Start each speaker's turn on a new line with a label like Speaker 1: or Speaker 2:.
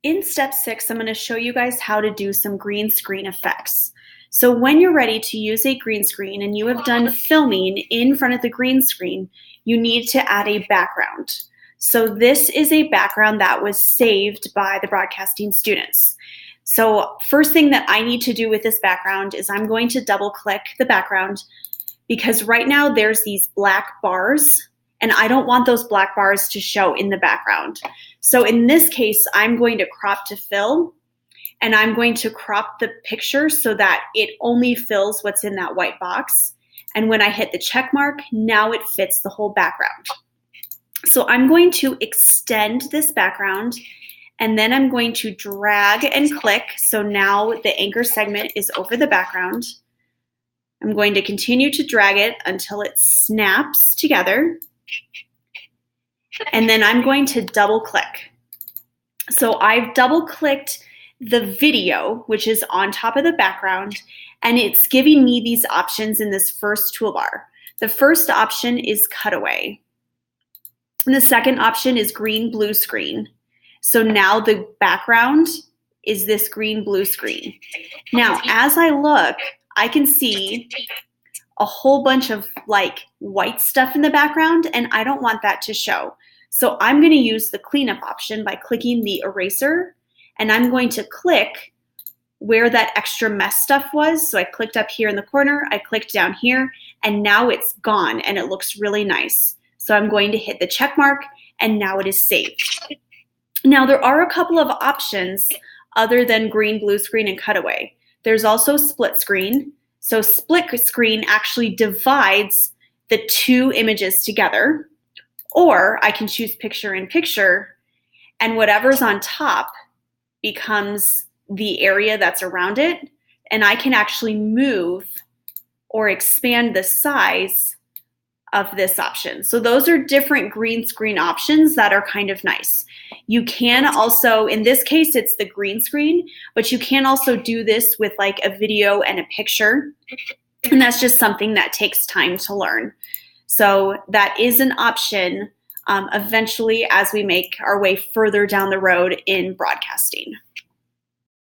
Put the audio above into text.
Speaker 1: In step 6, I'm going to show you guys how to do some green screen effects. So when you're ready to use a green screen and you have done filming in front of the green screen, you need to add a background. So this is a background that was saved by the broadcasting students. So first thing that I need to do with this background is I'm going to double click the background because right now there's these black bars and I don't want those black bars to show in the background. So in this case, I'm going to crop to fill, and I'm going to crop the picture so that it only fills what's in that white box. And when I hit the check mark, now it fits the whole background. So I'm going to extend this background, and then I'm going to drag and click. So now the anchor segment is over the background. I'm going to continue to drag it until it snaps together. And then I'm going to double click. So I've double clicked the video, which is on top of the background, and it's giving me these options in this first toolbar. The first option is cutaway. And the second option is green blue screen. So now the background is this green blue screen. Now, as I look, I can see a whole bunch of like white stuff in the background, and I don't want that to show. So I'm going to use the cleanup option by clicking the eraser, and I'm going to click where that extra mess stuff was. So I clicked up here in the corner, I clicked down here, and now it's gone and it looks really nice. So I'm going to hit the check mark, and now it is saved. Now there are a couple of options other than green, blue screen, and cutaway. There's also split screen. So split screen actually divides the two images together, or I can choose picture in picture, and whatever's on top becomes the area that's around it, and I can actually move or expand the size of this option. So those are different green screen options that are kind of nice. You can also, in this case, it's the green screen, but you can also do this with like a video and a picture. And that's just something that takes time to learn. So that is an option eventually as we make our way further down the road in broadcasting.